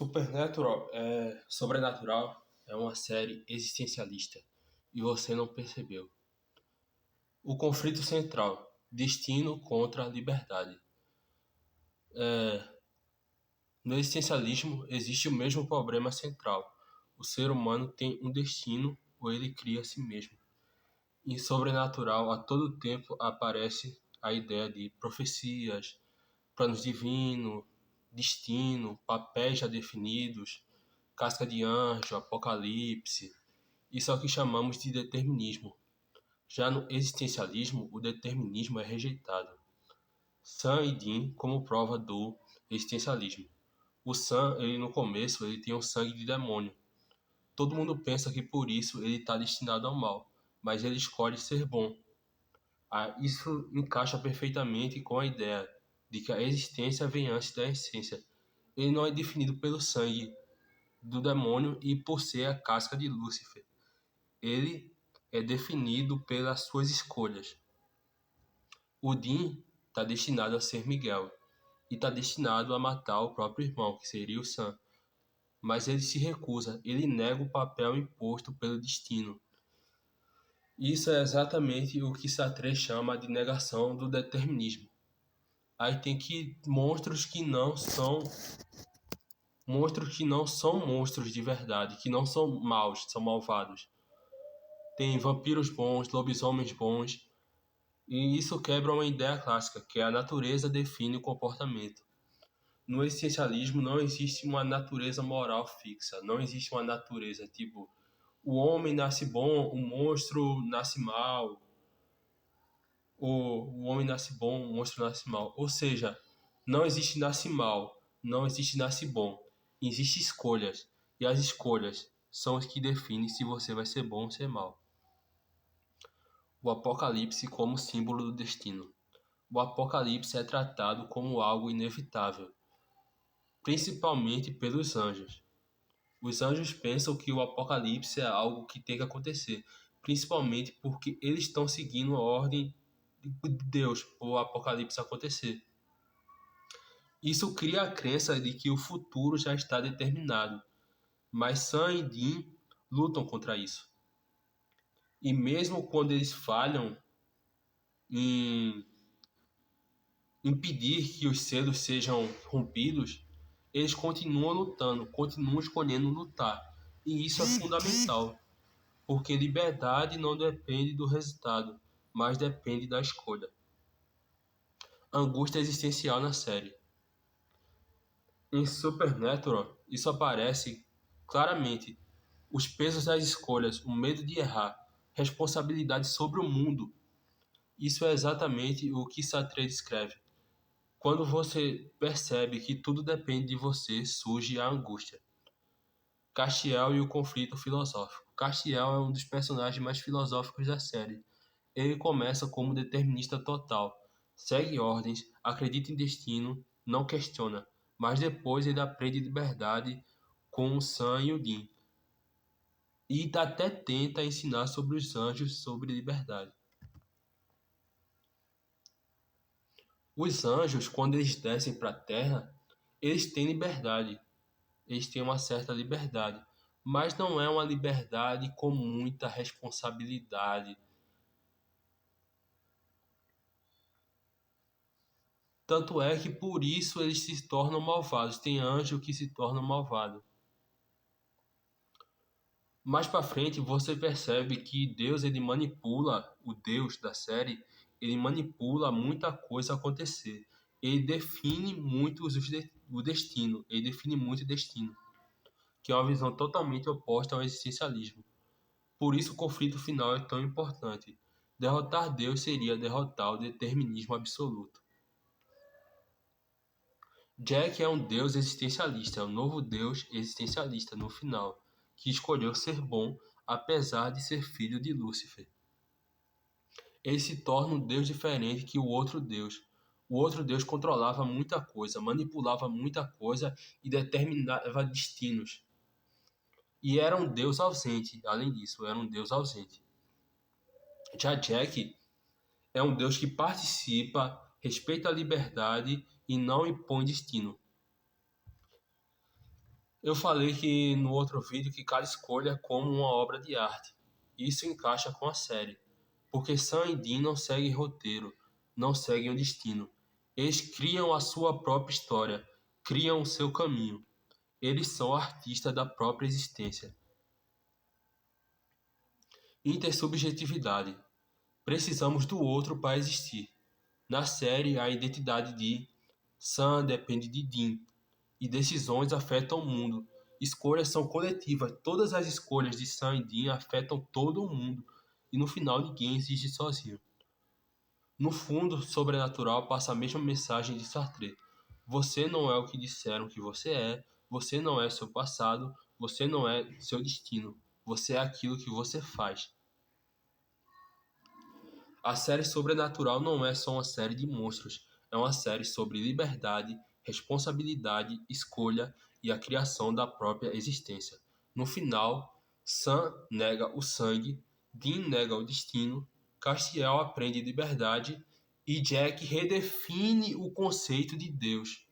Supernatural Sobrenatural é uma série existencialista e você não percebeu. O conflito central, destino contra liberdade. No existencialismo existe o mesmo problema central. O ser humano tem um destino ou ele cria a si mesmo. Em Sobrenatural, a todo tempo aparece a ideia de profecias, planos divinos, destino, papéis já definidos, casca de anjo, apocalipse. Isso é o que chamamos de determinismo. Já no existencialismo, o determinismo é rejeitado. Sam e Dean como prova do existencialismo. O Sam, ele no começo, ele tem um sangue de demônio. Todo mundo pensa que por isso ele está destinado ao mal, mas ele escolhe ser bom. Isso encaixa perfeitamente com a ideia de que a existência vem antes da essência. Ele não é definido pelo sangue do demônio e por ser a casca de Lúcifer. Ele é definido pelas suas escolhas. O Dean está destinado a ser Miguel e está destinado a matar o próprio irmão, que seria o Sam. Mas ele se recusa, ele nega o papel imposto pelo destino. Isso é exatamente o que Sartre chama de negação do determinismo. Aí tem que monstros que não são monstros de verdade, que não são maus, são malvados. Tem vampiros bons, lobisomens bons, e isso quebra uma ideia clássica, que a natureza define o comportamento. No existencialismo não existe uma natureza moral fixa, não existe uma natureza tipo o homem nasce bom, o monstro nasce mal, ou o homem nasce bom, o monstro nasce mal. Ou seja, não existe nasce mal, não existe nasce bom. Existem escolhas, e as escolhas são as que definem se você vai ser bom ou ser mal. O Apocalipse como símbolo do destino. O Apocalipse é tratado como algo inevitável, principalmente pelos anjos. Os anjos pensam que o Apocalipse é algo que tem que acontecer, principalmente porque eles estão seguindo a ordem de Deus para o Apocalipse acontecer. Isso cria a crença de que o futuro já está determinado, mas Sam e Dean lutam contra isso. E mesmo quando eles falham em impedir que os selos sejam rompidos, eles continuam lutando, continuam escolhendo lutar. E isso é fundamental, porque liberdade não depende do resultado, mas depende da escolha. Angústia existencial na série. Em Supernatural, isso aparece claramente. Os pesos das escolhas, o medo de errar, responsabilidade sobre o mundo. Isso é exatamente o que Sartre descreve. Quando você percebe que tudo depende de você, surge a angústia. Castiel e o conflito filosófico. Castiel é um dos personagens mais filosóficos da série. Ele começa como determinista total, segue ordens, acredita em destino, não questiona, mas depois ele aprende liberdade com o Sam e o Dean. E até tenta ensinar sobre os anjos sobre liberdade. Os anjos, quando eles descem para a Terra, eles têm liberdade. Eles têm uma certa liberdade, mas não é uma liberdade com muita responsabilidade. Tanto é que por isso eles se tornam malvados. Tem anjo que se torna malvado. Mais para frente você percebe que Deus ele manipula, o Deus da série, ele manipula muita coisa acontecer. Ele define muito o destino, ele define muito o destino, que é uma visão totalmente oposta ao existencialismo. Por isso o conflito final é tão importante. Derrotar Deus seria derrotar o determinismo absoluto. Jack é um deus existencialista, é um novo deus existencialista no final, que escolheu ser bom apesar de ser filho de Lúcifer. Ele se torna um deus diferente que o outro deus. O outro deus controlava muita coisa, manipulava muita coisa e determinava destinos. E era um deus ausente, além disso, era um deus ausente. Já Jack é um deus que participa, respeita a liberdade e não impõe destino. Eu falei que no outro vídeo que cada escolha é como uma obra de arte. Isso encaixa com a série, porque Sam e Dean não seguem roteiro, não seguem o destino. Eles criam a sua própria história, criam o seu caminho. Eles são artistas da própria existência. Intersubjetividade. Precisamos do outro para existir. Na série, a identidade de Sam depende de Dean, e decisões afetam o mundo. Escolhas são coletivas. Todas as escolhas de Sam e Dean afetam todo o mundo. E no final ninguém existe sozinho. No fundo, Sobrenatural passa a mesma mensagem de Sartre. Você não é o que disseram que você não é seu passado, você não é seu destino. Você é aquilo que você faz. A série Sobrenatural não é só uma série de monstros, é uma série sobre liberdade, responsabilidade, escolha e a criação da própria existência. No final, Sam nega o sangue, Dean nega o destino, Castiel aprende liberdade e Jack redefine o conceito de Deus.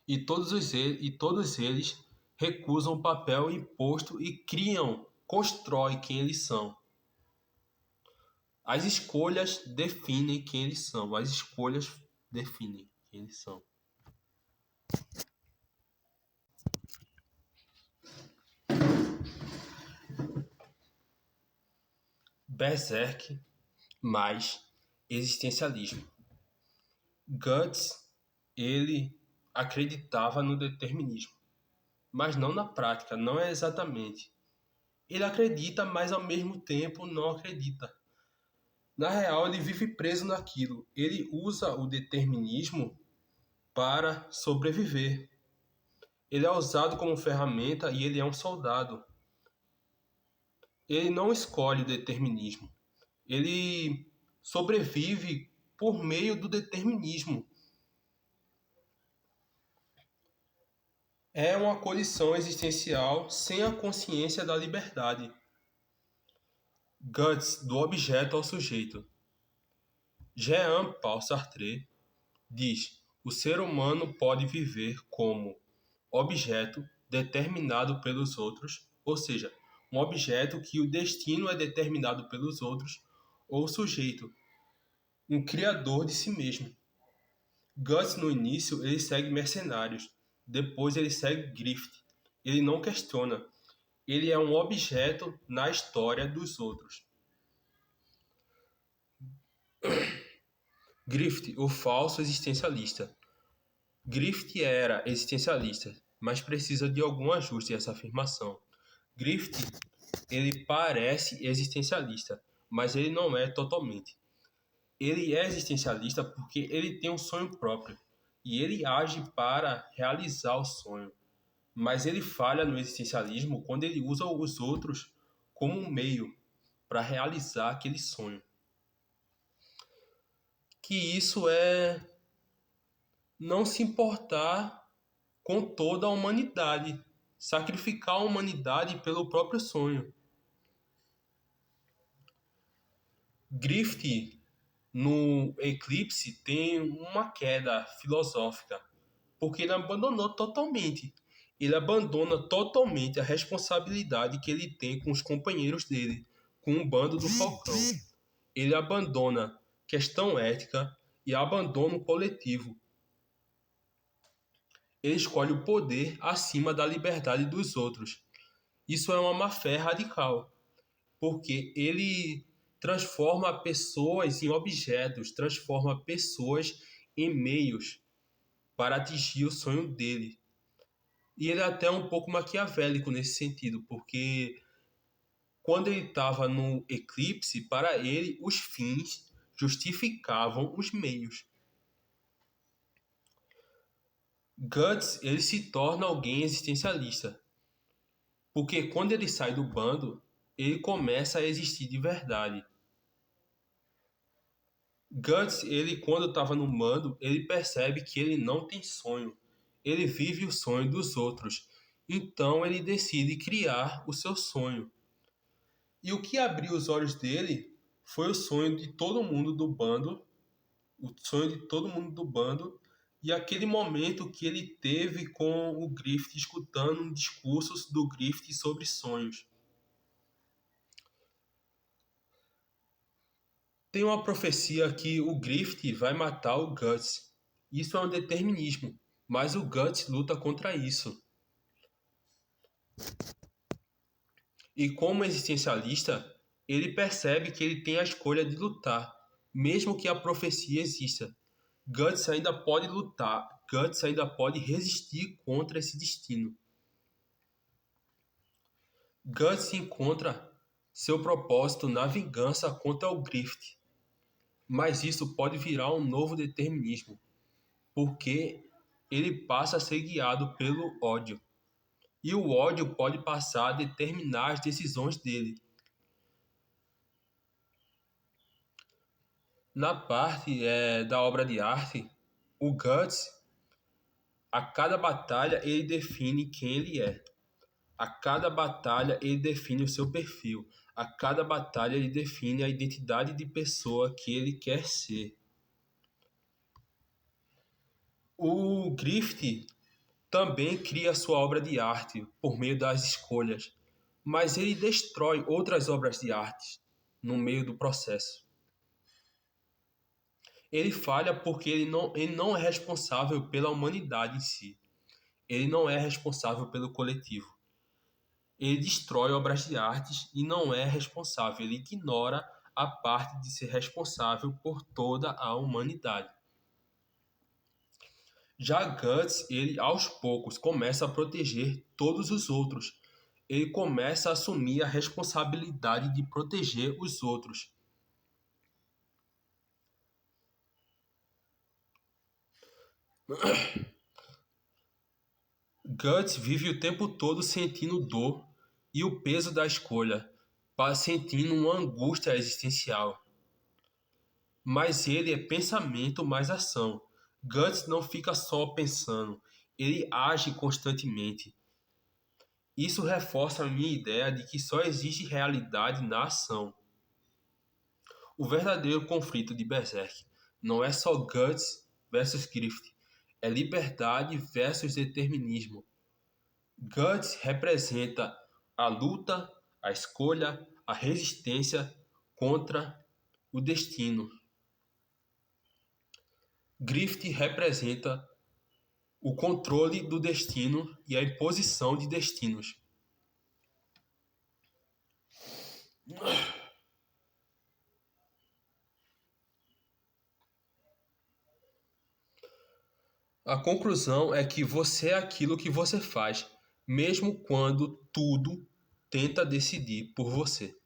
E todos eles recusam o papel imposto e constroem quem eles são. As escolhas definem quem eles são. As escolhas definem quem eles são. Berserk mais existencialismo. Guts, ele acreditava no determinismo, mas não na prática, não é exatamente. Ele acredita, mas ao mesmo tempo não acredita. Na real, ele vive preso naquilo. Ele usa o determinismo para sobreviver. Ele é usado como ferramenta e ele é um soldado. Ele não escolhe o determinismo. Ele sobrevive por meio do determinismo. É uma condição existencial sem a consciência da liberdade. Guts, do objeto ao sujeito. Jean-Paul Sartre diz: o ser humano pode viver como objeto determinado pelos outros, ou seja, um objeto que o destino é determinado pelos outros, ou sujeito, um criador de si mesmo. Guts, no início, ele segue mercenários, depois ele segue Griffith. Ele não questiona, ele é um objeto na história dos outros. Griffith, o falso existencialista. Griffith era existencialista, mas precisa de algum ajuste essa afirmação. Griffith, ele parece existencialista, mas ele não é totalmente. Ele é existencialista porque ele tem um sonho próprio e ele age para realizar o sonho. Mas ele falha no existencialismo quando ele usa os outros como um meio para realizar aquele sonho. Que isso é não se importar com toda a humanidade, sacrificar a humanidade pelo próprio sonho. Griffith, no Eclipse, tem uma queda filosófica, porque ele abandonou totalmente. Ele abandona totalmente a responsabilidade que ele tem com os companheiros dele, com o bando do Falcão. Ele abandona questão ética e abandona o coletivo. Ele escolhe o poder acima da liberdade dos outros. Isso é uma má-fé radical, porque ele transforma pessoas em objetos, transforma pessoas em meios para atingir o sonho dele. E ele é até um pouco maquiavélico nesse sentido, porque quando ele estava no eclipse, para ele os fins justificavam os meios. Guts, ele se torna alguém existencialista, porque quando ele sai do bando, ele começa a existir de verdade. Guts, ele quando estava no bando, ele percebe que ele não tem sonho. Ele vive o sonho dos outros. Então ele decide criar o seu sonho. E o que abriu os olhos dele foi o sonho de todo mundo do bando, o sonho de todo mundo do bando e aquele momento que ele teve com o Griffith escutando discursos do Griffith sobre sonhos. Tem uma profecia que o Griffith vai matar o Guts. Isso é um determinismo, mas o Guts luta contra isso. E como existencialista, ele percebe que ele tem a escolha de lutar, mesmo que a profecia exista. Guts ainda pode lutar, Guts ainda pode resistir contra esse destino. Guts encontra seu propósito na vingança contra o Griffith, mas isso pode virar um novo determinismo, porque ele passa a ser guiado pelo ódio. E o ódio pode passar a determinar as decisões dele. Na parte da obra de arte, o Guts, a cada batalha ele define quem ele é. A cada batalha ele define o seu perfil. A cada batalha ele define a identidade de pessoa que ele quer ser. O Griffith também cria sua obra de arte por meio das escolhas, mas ele destrói outras obras de arte no meio do processo. Ele falha porque ele não é responsável pela humanidade em si. Ele não é responsável pelo coletivo. Ele destrói obras de arte e não é responsável. Ele ignora a parte de ser responsável por toda a humanidade. Já Guts, ele aos poucos começa a proteger todos os outros. Ele começa a assumir a responsabilidade de proteger os outros. Guts vive o tempo todo sentindo dor e o peso da escolha, sentindo uma angústia existencial. Mas ele é pensamento mais ação. Guts não fica só pensando, ele age constantemente. Isso reforça a minha ideia de que só existe realidade na ação. O verdadeiro conflito de Berserk não é só Guts versus Griffith, é liberdade versus determinismo. Guts representa a luta, a escolha, a resistência contra o destino. Griffith representa o controle do destino e a imposição de destinos. A conclusão é que você é aquilo que você faz, mesmo quando tudo tenta decidir por você.